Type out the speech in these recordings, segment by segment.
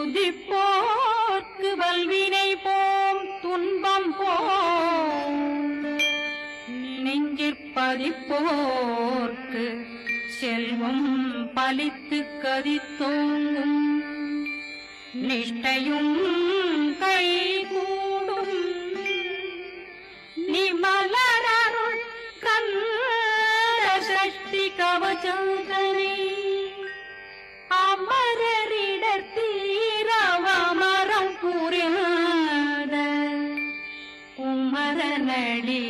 துதிப்போர்க்கு வல்வினை போம் துன்பம் போம் நெஞ்சிற்பதிப்போர்க்கு செல்வம் பலித்து கதித்தோங்கும் நிஷ்டையும் கைகூடும் நிமலரருள் கந்த சஷ்டி கவசந்தனை அமரரிடர் தீரவமரம் புரியாத குமரனடி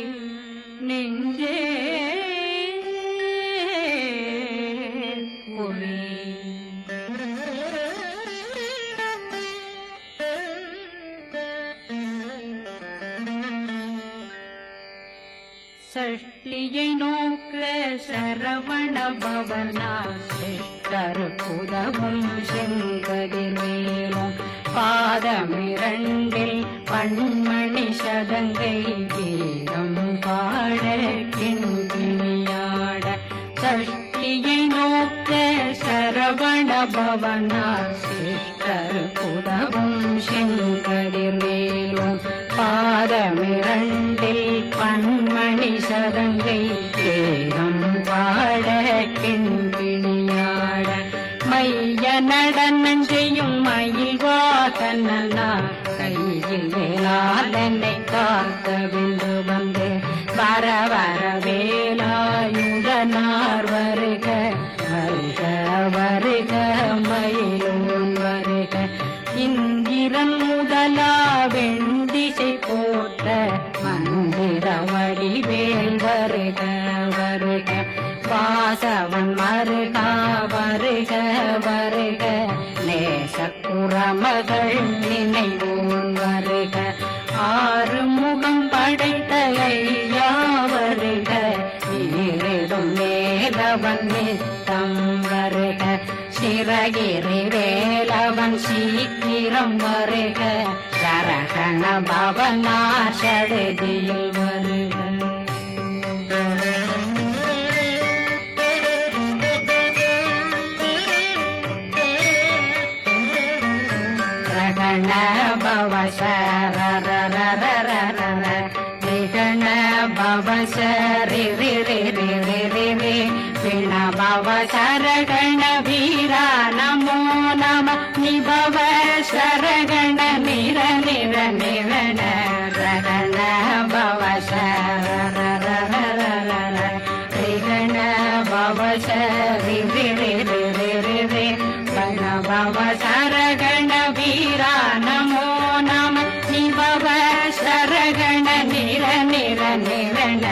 நெஞ்சே புரி சஷ்டியை நோக்க சரவண பவனா சிஷ்டருக்குதவும் செங்கதிர்வேலும் பாதமிரண்டில் பண்மணி சதங்கை கீதம் பாட கிண்கிணியாட சஷ்டியை நோக்க சரவண பவனா சிஷ்டருக்குதவும் செங்கதிர்வேலும் பாதமிரண்டில் பண்மணி சதங்கை கேகம் பாட கிண்கிணியாட மைய நடனம் செய்யும் மயில் வாகனா கையில் வேளாளனை காக்க விந்து வந்து வர வர வேலாயுதனார் வருக வருக வருக மயிலோன் வருக இந்திரன் முதலா வெண்டிசை போட்ட மந்திர வடிவேல் வருக வருக வாசவன் மருகா வருக வருக நேசக்குறமகள் நினைவோன் வருக ஆறு முகம் படைத்த ஐயா வருக நீரிடும் மேலவன் நித்தம் வருக சிறகிரி வேலவன் சீக்கிரம் வருக சரகண பவனா சடுதியில் வருக ரகண பவ சரரரரரரர விகண பவ சரி ரி ரி ரி ரி ரி ரி பிண பவ சரகண வீரா நமோ நம நிபவ சரகண நிர நிர நிரண ரகண பவ சரரரரரர விகண பவ சரி ரி ரி ரி ரி ரி ரி பிண பவ சரகண வீரா நமோ நம நிபவ சரகண நிர நிர நிரண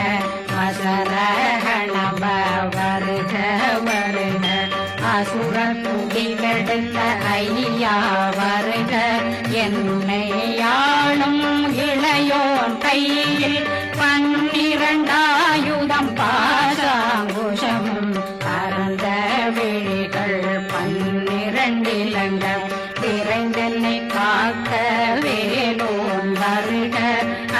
மசரகண வருக வருக அசுர துடிகெடுத்த ஐயா வருக என்னை ஆளும் இளையோன் கையில் 12 பாசாங்குஷமும் பரந்த விழிகள் 12 இலங்கம் விரைந்தென்னை காக்க வேலோன் வருக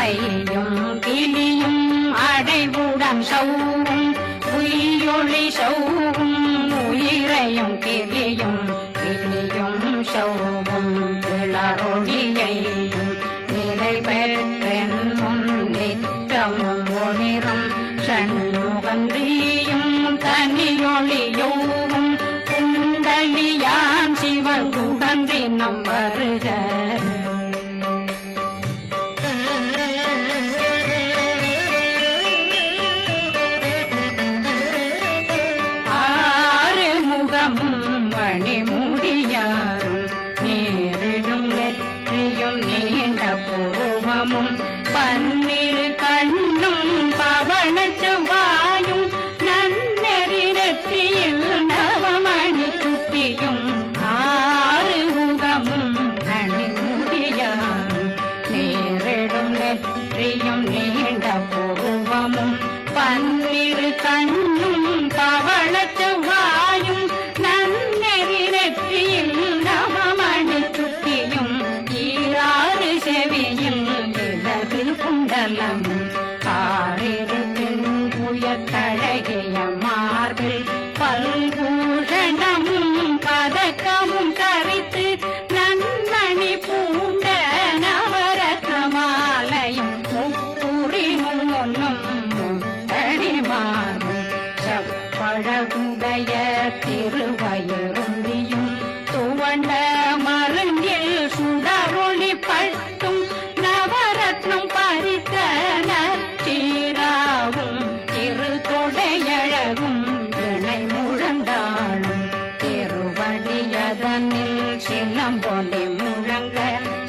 ஐயும் கிளியும் அடைவுடன் சௌவும் உயிரொளி சௌவும் உயிரையும் கிளியும் கிளியும் சௌவும் கிளரொளியையும் நிலை பெற்றென் முன் நித்தமும் ஒளிரும் சண்முகந்தியும் தனியொளியோவும் குண்டலியான் சிவன் குகந்தினம் வருக மணிமுடியாரும் நேரிடும் நெற்றியும் நீண்ட பூர்வமும் 12 கண்ணும் பவன செவ்வாயும் நன்னெறி நெற்றியில் நவமணி சுட்டியும் 6 முகமும் மணிமுடியாரும் நேரிடும் நெற்றியும் நீண்ட பூர்வமும் 12 கண்ணும் பவன செவ்வாயும் நன்னெறி நெற்றியில் நவமணி சுட்டியும் 6 செவியும் விலகு குண்டலம் 6 உயர்த்தழகிய மார்பில் பல்பூஷணமும் பதக்கமும் கரித்து நன் அழகுடைய திருவயருந்தியும் துவண்ட மருங்கில் சுடரொளி பட்டும் நவரத்னம் பறித்த நச்சீராவும் திரு தொடையழகும் இணை முழந்தாளும் திருவடியதனில் சிலம்பொலி முழங்க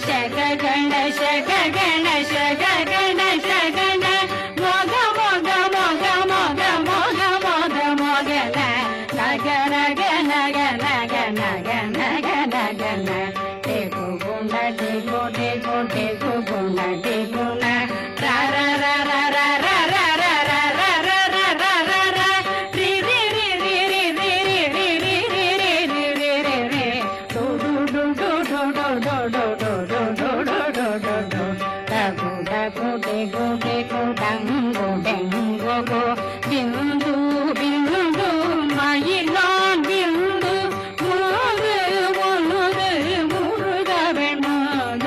சககண சககண சககண சகன மோக மோக மோக மோக மோக மோக மோகன நக நக நக நக நக நக நகன டேகு குண டேகு டேகு டேகு குண டேகுண ர ர ர ர ர ர ர ர ர ர ர ர ர ர ர ரி ரி ரி ரி ரி ரி ரி ரி ரி ரி ரி ரி ரி ரி டு டு டு டு டு டு டு டு டு டு டு டு டு டு டு டகு டகு டேகு டேகு டங்கு டெங்கு கோ பிந்து பிந்து மயிலான் பிந்து முருகு முருகு முருகவன் மாத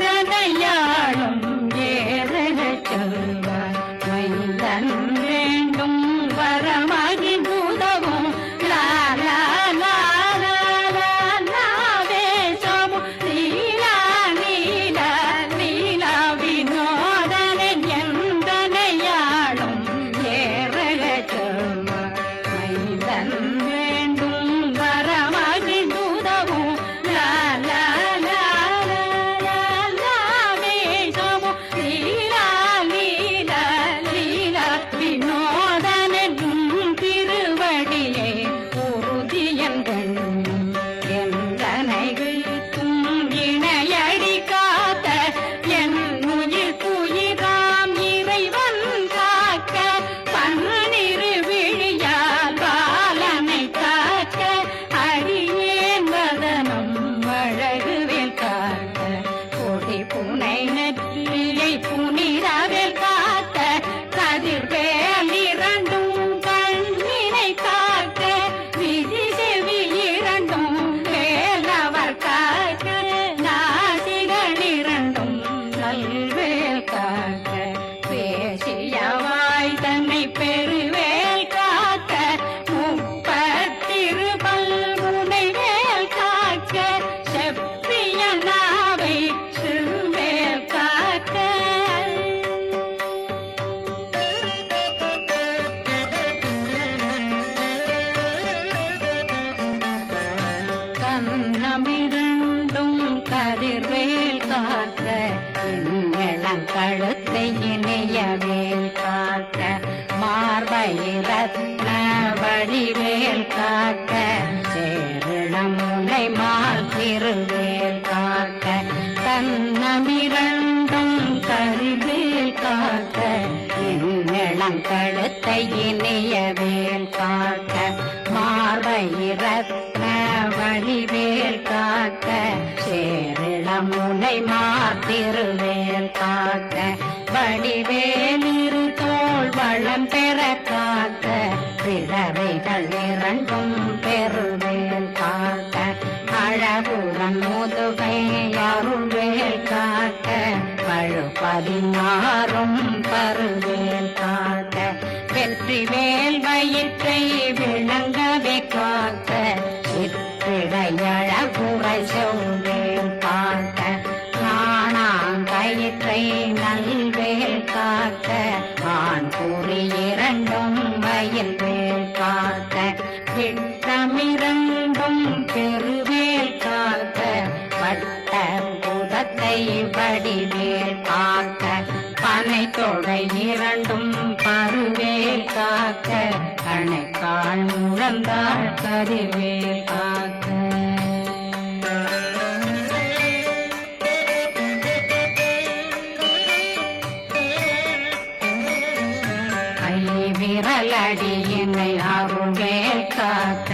எங்கனையாளும் ஏறச் செல்வார் மைந்தன் வேண்டும் வரமகி பூதவும் லா லா லா லா லா லாவேசமு லீலா லீலா லீலா வினோதனன் எந்தனையாளும் ஏறச் செல்வார் மைந்தன் வேண்டும் வரமகி பூதவும் லா லா லா லா லா லாவேசமு லீலா லீலா லீலா வினோதனன் திருவடியை உறுதியங்கள் எந்தனைகளுக்கும் இணையடி காத்த என் உயிர் குயிராம் இறைவன் காக்க பன்னிரு விழியால் பாலனை காக்க அடியேன் வதனம் அழகுவேல் காக்க கொடி புனை நெற்றியை புனிதவேல் காக்க கதிர்வேல் இரண்டும் கண்ணினை காக்க விதி செவி இரண்டும் வேலவர் காக்க நாசிகள் இரண்டும் நல்வேல் காக்க பேசியவாய் தன்னை பெருவேல் காக்க முப்பத்திருபல் முனைவேல் காக்க செப்பிய நாவை சிறுவேல் காக்க கண்ணமிரண்டும் கதிர்வேல் காக்க இளங்கழுத்தை இணையவேல் காக்க மார்பயிரத்ன வடிவேல் காக்க சேரணமுனை மால் திருவேல் காக்க கண்ணமிரண்டும் கதிர்வேல் காக்க இளங்கழுத்தை இணையவேல் காக்க மார்பயிரத்ன வடிவேல் காக்க சேரிளமுனை மாத்திருவேல் காக்க வடிவேல் இரு தோள் வளம் பெற காக்க பிறவைகள் இரண்டும் பெருவேல் காக்க அழகுடன் முதுகை அருள்வேல் காக்க பழு 16 பருவேல் காக்க வெற்றிவேல் வயிற்றை விளங்கவே காக்க சிற்றிடையழகுரை செவ்வேல் காக்க நாணாங்கயிற்றை நல்வேல் காக்க ஆண் குறி இரண்டும் வயல்வேல் காக்க விட்டமிரண்டும் பெருவேல் காக்க வட்ட புதத்தை வடிவேல் காக்க பனை தொடை இரண்டும் பருவேல் காக்க அணைக்கால் முழந்தாள் கதிர்வேல் காக்க விரலடியினை அருள்வேல் காக்க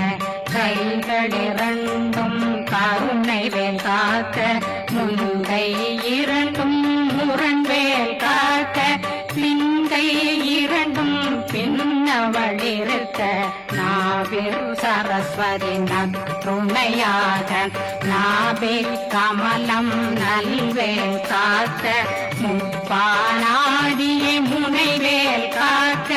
கைகளிரண்டும் கருணை வேல் காக்க முந்தை இரண்டும் முரண்வேல் காக்க பிங்கை இரண்டும் பின்னவளிருக்க நாக நாவில் சரஸ்வதி நற்றுணையாக நாபே கமலம் நல்வேல் காக்க முப்பானாடியே முனைவேல் காக்க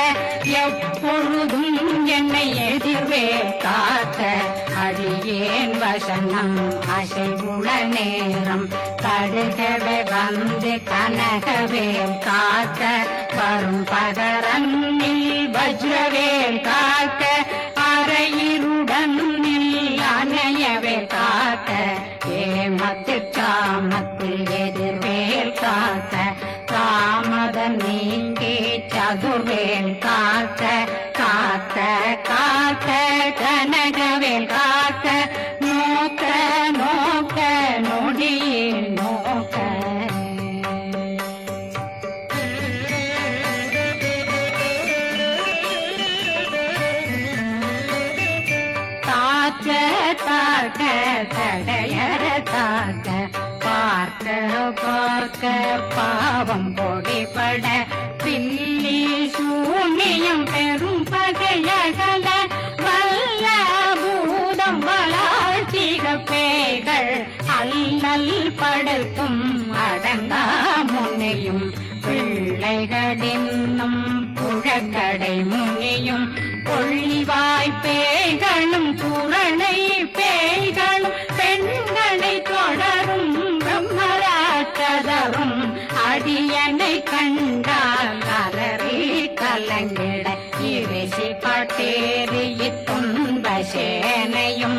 எப்பொழுதும் என்னை எதிர்வேல் காக்க அடியேன் வசனம் அசைவுள நேரம் கடுகவே வந்து கனகவேல் காக்க வரும் பகரன்னில் வஜ்ரவேல் காக்க அரையிருடன் அணையவே காக்க ஏமத்து காமத்தில் எதிர்வேல் காக்க காமத நீங்கி சதுர்வேல் காக்க காக்க காக்க கனகவேல் காக்க நோக்க நோக்க நொடியில் நோக்க தாக்க தாக்க தடையற தாக்க பார்க்க பார்க்க பாவம் பொடிபட பில்லி சூனியம் பெரும் பகையகல வல்ல பூதம் வளாழ்த்திக பேய்கள் அல்லல் படுத்தும் அடங்கா முனையும் பிள்ளைகளின்னும் புழக்கடை முனியும் கொள்ளிவாய் பேய்களும் புரணை பேய்களும் பெண்களை தொடரும் பிரம்மராட்சதரும் அடியனை கண்டால் அலறி கலங்கிட இரிசி பட்டேறி துன்ப சேனையும்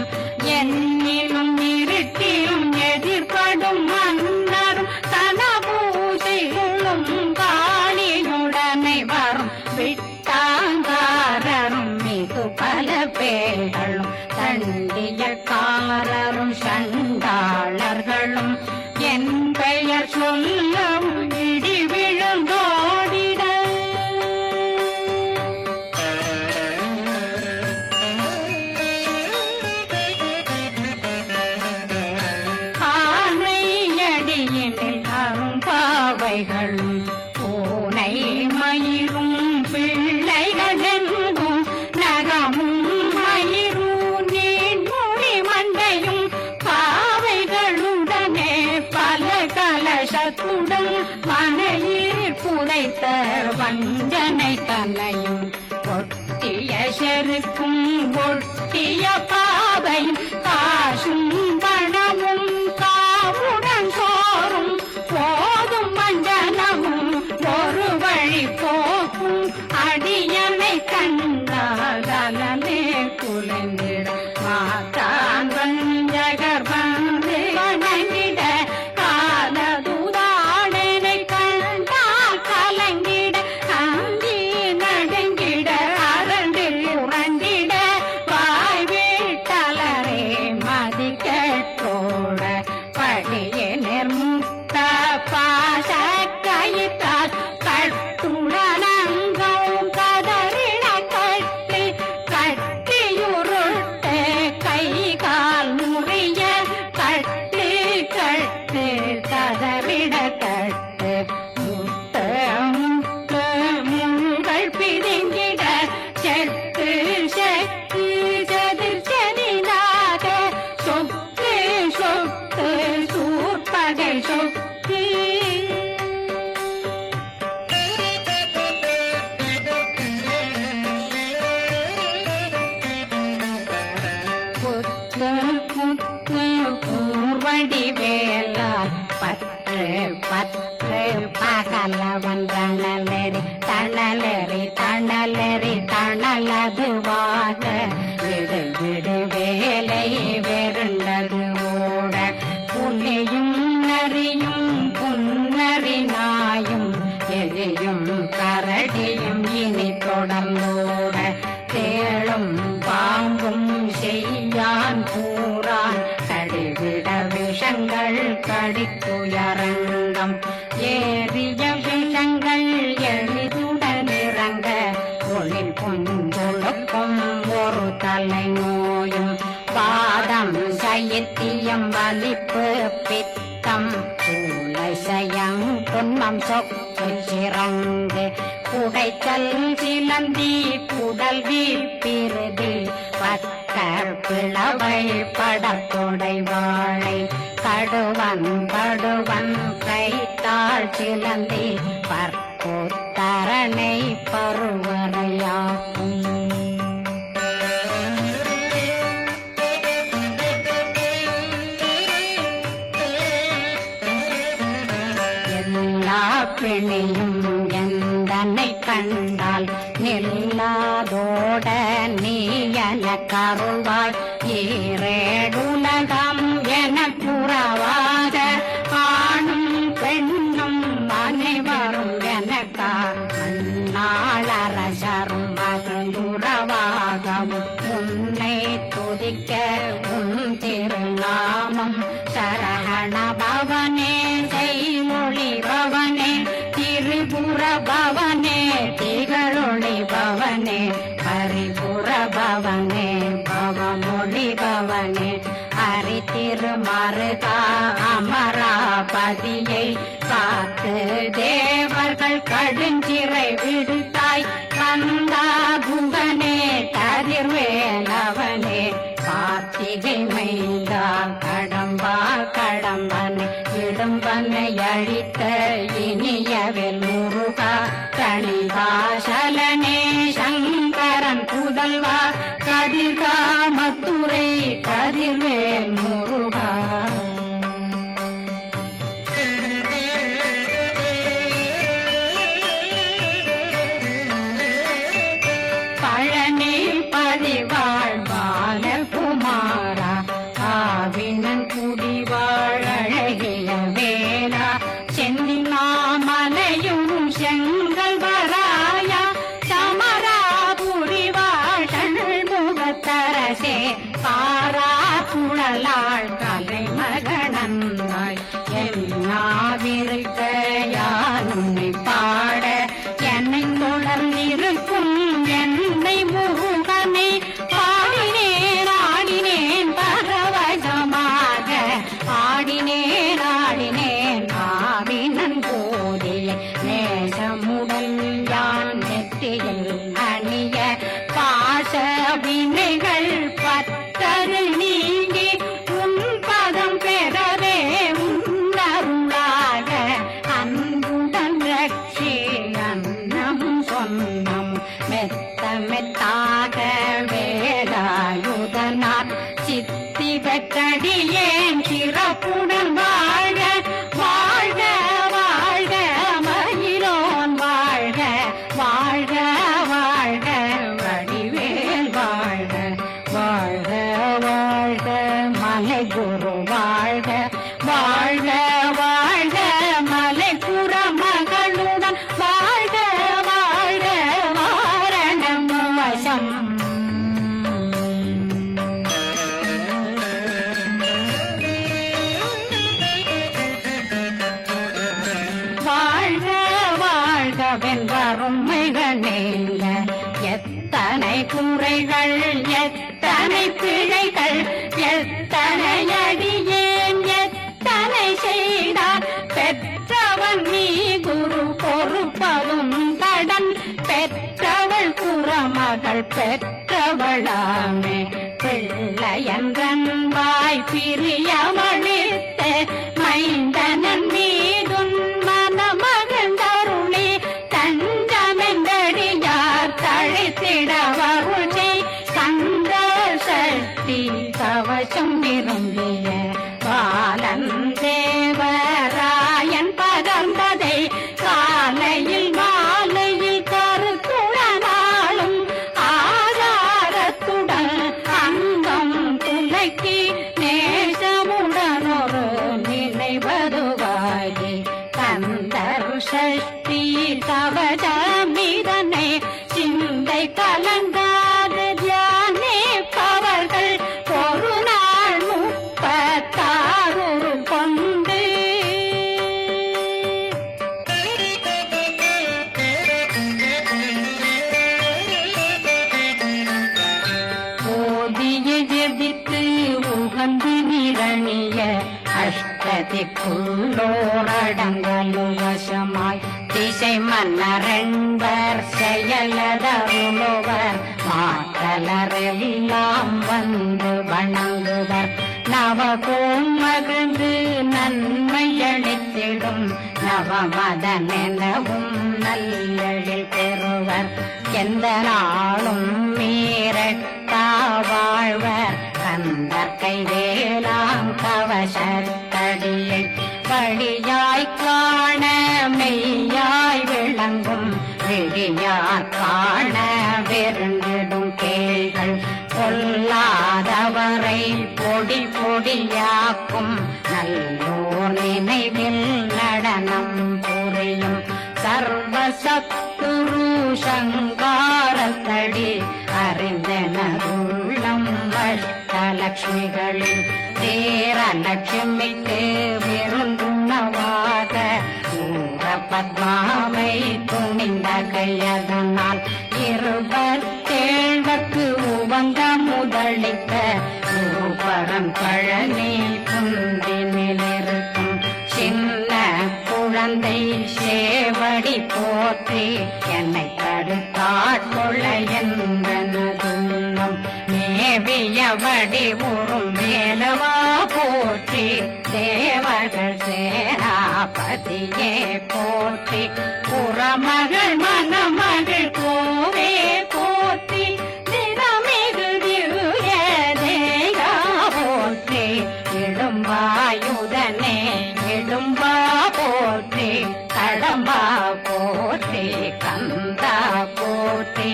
என்னிலும் இருட்டிலும் எதிர்படும் மன்னரும் தனபூசைகளும் காணியுடனை வரும் விட்டாங்காரரும் மிகு பல பேர்களும் தண்டியக்காரரும் சண்டாளர்களும் என் பெயர் சொல்லவும் இடி விழுந்தோடிட ஆனையடியினில் அரும்பாவைகளும் பூனை மயிரும் பிள்ளைகளெங்கும் நகமும் மயிரும் நீன்மொழி மண்டையும் பாவைகளுடனே பல கலசத்துடன் மனையில் புதைத்த வஞ்சனை தலையும் ஒட்டிய செருக்கும் ஒட்டிய பாவையும் காசும் பணமும் காவுடன் சோறும் போதும் மஞ்சனமும் ஒரு வழி போக்கும் அடியனை கண்டால் அலமே குலைந்திட மாத்தான் வஞ்சகர் வந்து வணங்கிட காலதுதாடனை கண்டால் கலங்கிட அங்கி நடுங்கிட அரண்டில் உறண்டிட வாய் வீட்டலரே மதிக்கோட படியே நிர்முக்த பாச கயிற்றால் கட்டுடனங்கும் கதறிட கட்டி கட்டியுருட்டு கை கால் முறிய கட்டு கட்டு கதறிட கட்டு முட்டு முட்டு முங்கள் பிதுங்கிட செத்து செத்து செதிர் செதினாக சொத்து சொத்து சூர்பகை சொத்து புத்து புத்து பூர்வடி வேலால் பற்று பற்று பகலவன் தணலெறி தணலெறி தணலெறி தணலதுவாக விடு விடு வேலை வெருண்டது ஓட புலியும் நரியும் புன்னரி நாயும் எரியும் கரடியும் இனி தொடர்ந்தோட தேளும் பாம்பும் செய்யான் கூறான் கடிவிட விஷங்கள் கடித்துயரங்கம் ஏறிய விஷங்கள் எளிதுடன் இறங்க ஒளில் புஞ்சொழுக்கும் ஒரு தலை நோயும் பாதம் சைத்தியம் வலிப்பு பித்தம் சூளைசயம் துன்பம் சொக்கு சிறங்கு குடைச்சல் சிலந்தி குடல் வீப்பிருதி பக்கர் பிளவை படத்தொடை வாழை கடுவன் படுவன் கைத்தாள் சிலந்தி பற்புத்தரணை பருவரையாகும். பிணியும் எந்தனை கண்டால் நில்லாதோட நீ என கருள்வாய் ஈரேடுலகம் என புறவாத ஆணும் பெண்ணும் அனைவரும் எனக்கா மண்ணாளரசரும் மகளுறவாகவும் உன்னை துதிக்க உன் திருநாமம் சரஹண பவனே செய்மொழி பவனே திரிபுர பவனே திகழொளி பவனே பரிபுர பவனே பவமொழி பவனே ஹரி திருமருகா அமராபதியை காத்து தேவர்கள் கடுஞ்சிறை விடுத்தாய் கந்தா குகனே கதிர்வேலவனே கார்த்திகை மைந்தா கடம்பா கடம்பனை விடும்பனை அழித்த இனியவில் முருகா கணிவாசலனே சங்கரன் புதல்வா கதிர்காமத்துரை கதிர்வேல் முருகா. பழனி பதிவாழ் பாலகுமாரா ஆவினன் குடிவாழ் அழகிய வேளா செந்திமாமலையும் செங்கல் வராயா சமராபுரி வாழல் முகத்தரசே பாரா குழலாள் கலை மகனந்தாய் என்னாவிருக்க யானுன்னை பாட என்னை தொடர்ந்திருக்கும் என்னை முருகனை பாடினேன் ஆடினேன் பரவசமாக ஆடினேன் ஆடினேன் ஆவினன் போதிய நேசமுடன் யான் நெற்றியில் அணிய பாச வினைகள் பத்தரு நீங்கி உன் பதம் பெறவே உன்னருளாக அன்புடன் ரட்சி அன்னம் சொன்னம் மெத்த மெத்தாக வேலாயுதனார் சித்தி பெற்றடியேன் சிறப்புடன் வாழ்க வாழ்க வாழ்க மயிலோன் வாழ்க வாழ்க வாழ்க வடிவேல் வாழ்க வாழ்க வாழ்க மலை குரு வாழ்க வாழ்க வாழ்க மலை புற மகளுடன் வாழ்க வாழ்க வாரணம் வசம். வாழ்க வாழ்க வென்றாரும் மிகநேங்க எத்தனை குறைகள் எத்தனை பிழைகள் எத்தனை அடியேன் எத்தனை செய்தார் பெற்றவன் நீ குரு பொறுப்பதும் கடன் பெற்றவள் குறமகள் பெற்றவளாமே பிள்ளையன்றன் வாய் பிரியமளித்த மைந்தனன் மீதுன் மனமகந்தருளி தஞ்சமென்றடியார் தழைத்திடவருளை கந்த சக்தி கவசம் விரும்பிய பாலன் தேவராயன் பகர்ந்ததை காலையில் மாலையில் கருத்துடனாலும் ஆதாரத்துடன் அங்கம் துளைக்கி நேசமுடன் ஒரு நினைவதுவாகி கந்தர் சஷ்டி கவசமிதனை சிந்தை கலங்காது தியானிப்பவர்கள் ஒரு நாள் 36 கொண்டு ஓதிய ஜெபித்து உகந்து நிரணிய அஷ்டதிக்குள்ளோரடங்கலும் வசமாய் திசை மன்னரென்பர் செயலதருளுவர் மாற்ற சகலரெல்லாம் வந்து வணங்குவர். நவகோம் மகிழ்ந்து நன்மையளித்திடும் நவமதனெனவும் நல்லெழில் பெறுவர். எந்த நாளும் மீறட்டா வாழ்வர். கந்தற்கை வேளாங் கவசத்தடியை வழியாய் காண மெய்யாய் விளங்கும் விழியார் காண வெறுங்கிடும் கேள்கள். பொல்லாதவரை பொடி பொடியாக்கும் நல்லோர் நினைவில் நடனம் புரியும். சர்வசத்துரு சங்காரத்தடி அறிந்தனருள்ளம் அஷ்டலட்சுமிகளில் தேரலட்சுமிக்கு விருந்துணவாக ஊர பத்மாவை துணிந்த கையதனால் 27 உவங்க முதலித்த ஊபரம் பழனி குந்தினிலிருக்கும் சின்ன குழந்தை சேவடி போற்றி என்னை தடுத்தாட்கொள்ள என்பதுள்ளம் மேவியபடி உறும் மேலவா போற்றி தேவர்கள் சேனாபதியே போற்றி புறமகள் மணமகள் கோவே போற்றி தினமிகு திவ்ய தேகா போற்றி இடும்பாயுதனே இடும்பா போற்றி கடம்பா போற்றி கந்தா போற்றி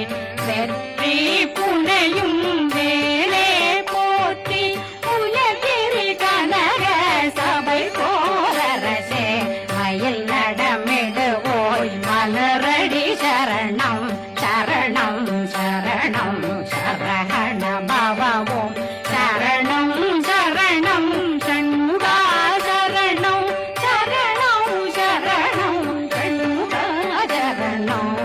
வெற்றி புனையும் வேலே போற்றி உலகிரி கனக சபை போரரசே மயில் நடமிடு ஓய் மலரடி சரணம் சரணம் சரணம் சரஹண பவவோம் சரணம் சரணம் சண்முகா சரணம் சரணம் சரணம் சண்முகா சரணம்.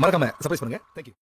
மறக்காம சர்ப்ரைஸ் பண்ணுங்க. தேங்க்யூ.